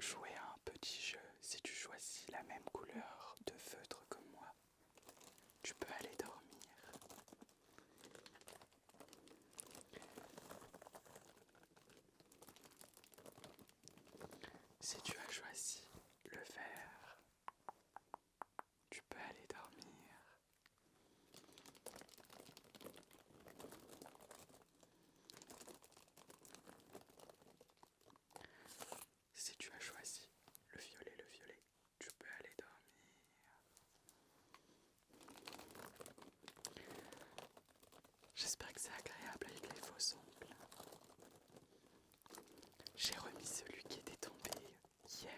jouer à un petit jeu. Si tu choisis la même couleur de feutre que moi, tu peux aller dormir. Si tu as choisi le vert, tu peux aller dormir. Si tu as choisi le violet, tu peux aller dormir. J'espère que c'est agréable avec les faux ongles. J'ai remis celui qui était tombé hier.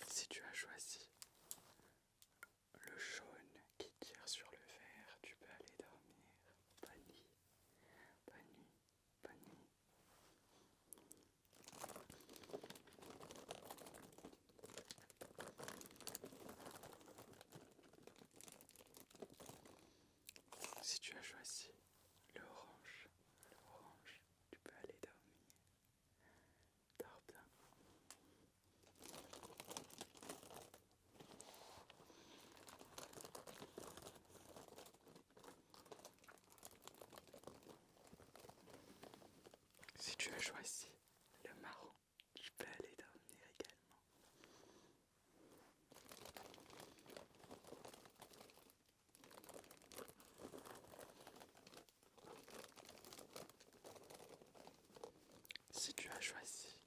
Si tu as choisi le jaune qui tire sur le vert, tu peux aller dormir. Bonne nuit, bonne nuit, bonne nuit. Si tu as choisi l'orange, tu peux aller dormir. Dors bien. Si tu as choisi le marron, tu peux aller dormir également. Si tu as choisi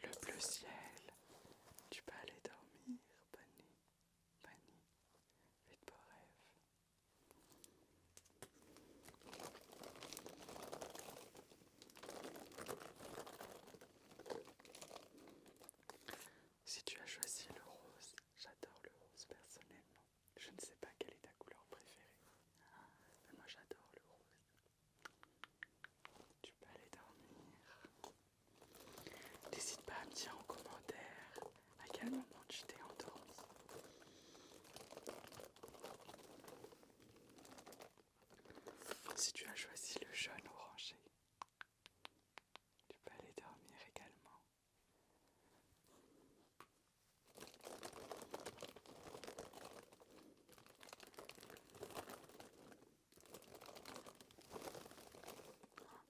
le bleu ciel, tu peux aller dormir. Bonne nuit, bonne nuit. Fais de beaux rêves. Si tu as choisi le rose, j'adore le rose personnellement. Je ne sais pas quelle est ta couleur préférée, mais moi j'adore le rose. Tu peux aller dormir. N'hésite pas à me dire en commentaire à quel moment tu t'es endormi. Si tu as choisi le jaune orangé, tu peux aller dormir également.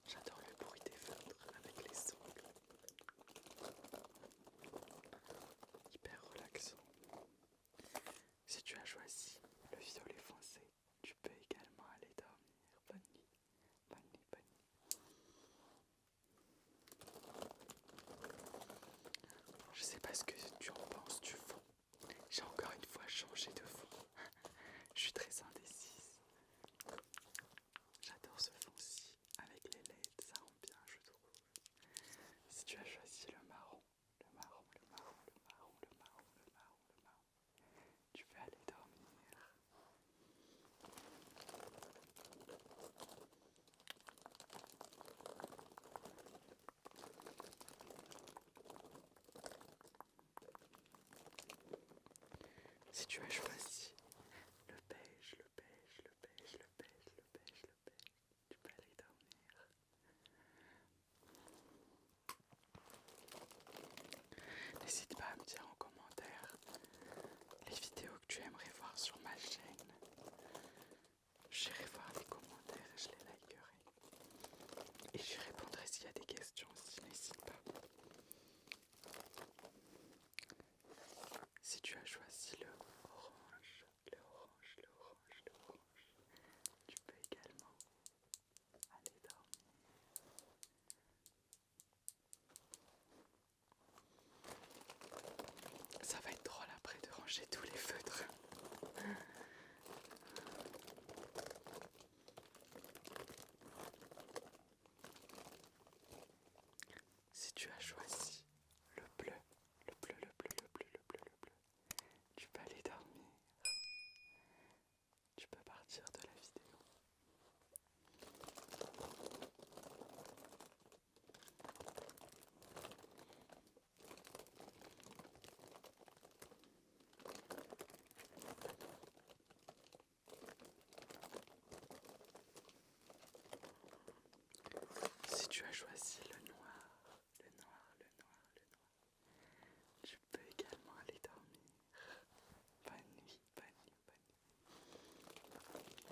J'adore le bruit des feutres avec les ongles. Hyper relaxant. Si tu as choisi le violet foncé, tu peux également aller dormir. Bonne nuit, bonne nuit, bonne nuit. Je sais pas ce que tu en penses du fond. J'ai encore une fois changé de fond. Je suis très indécise. J'adore ce fond-ci avec les LED, ça rend bien, je trouve. Si tu as choisi le marron, tu peux aller dormir. Si tu as choisi le beige, tu peux aller dormir. N'hésite pas à me dire en commentaire les vidéos que tu aimerais voir sur ma chaîne. J'irai voir les commentaires et je les likerai. Et j'y répondrai s'il y a des questions aussi, n'hésite pas. Si tu as choisi le orange, tu peux également aller dormir. Ça va être drôle après de ranger tous les feutres. Si tu as choisi le bleu, tu peux aller dormir. Tu peux partir de la vidéo. tu as choisi le noir, tu peux également aller dormir. Bonne nuit, bonne nuit, bonne nuit.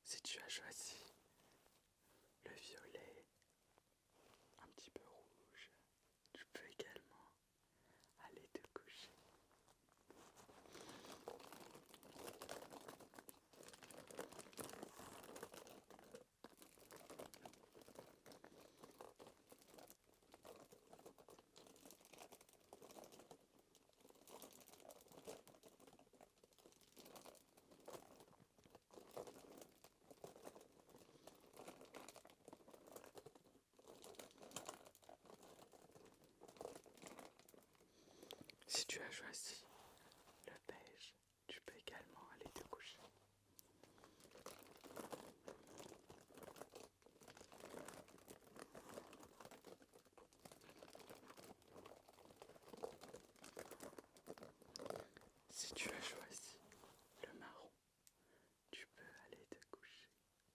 Si tu as choisi le violet, un petit peu rouge, tu peux également aller te coucher. Si tu as choisi le beige, tu peux également aller te coucher. Si tu as choisi le marron, tu peux aller te coucher.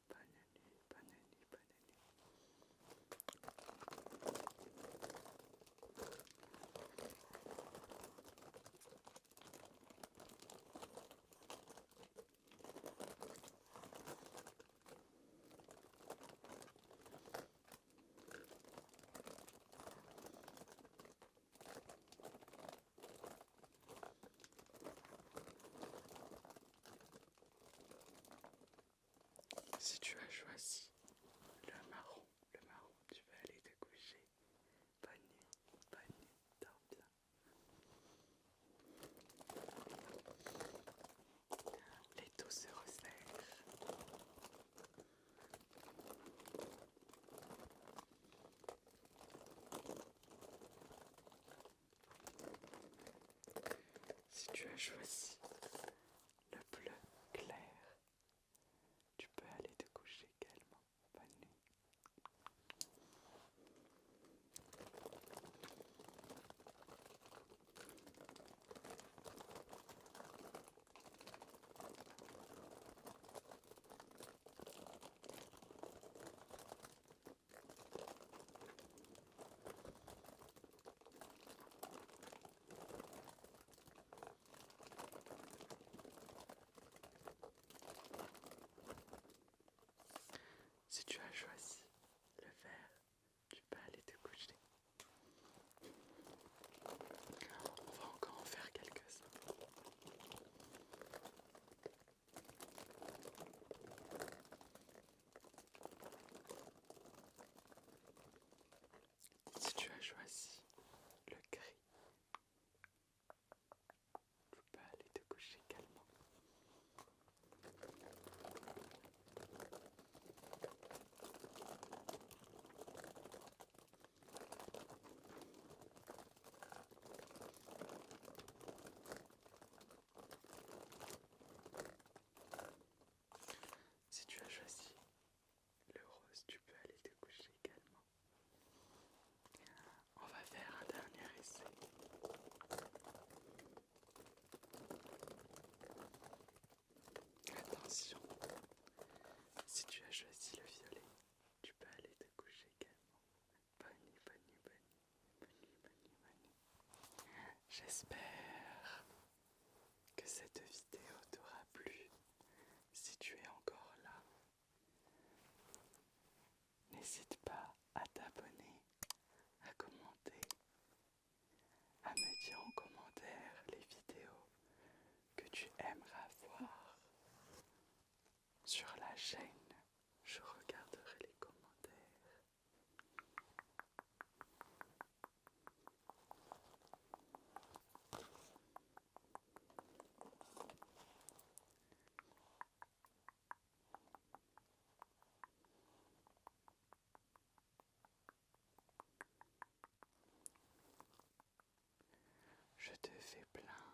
Bonne nuit, bonne nuit, bonne nuit. Si tu as choisi le marron, tu peux aller te coucher. Bonne nuit, dors bien. Les taux se resserrent. Si tu as choisi le bleu clair, tu peux aller te coucher également. Bonne nuit. Si tu as choisi le vert, tu peux aller te coucher. On va encore en faire quelques-uns. Si tu as choisi le gris, tu peux aller te coucher également. Si tu as choisi le rose, tu peux aller te coucher également. On va faire un dernier essai. Attention, si tu as choisi le violet, tu peux aller te coucher également. Bonne nuit, bonne nuit, bonne nuit. Bonne nuit, bonne nuit, bonne nuit. J'espère que cette vidéo t'aura plu. Si tu es encore là, n'hésite pas à t'abonner, à commenter, à me dire en commentaire les vidéos que tu aimeras voir sur la chaîne. Je regarderai les commentaires. Je te fais plein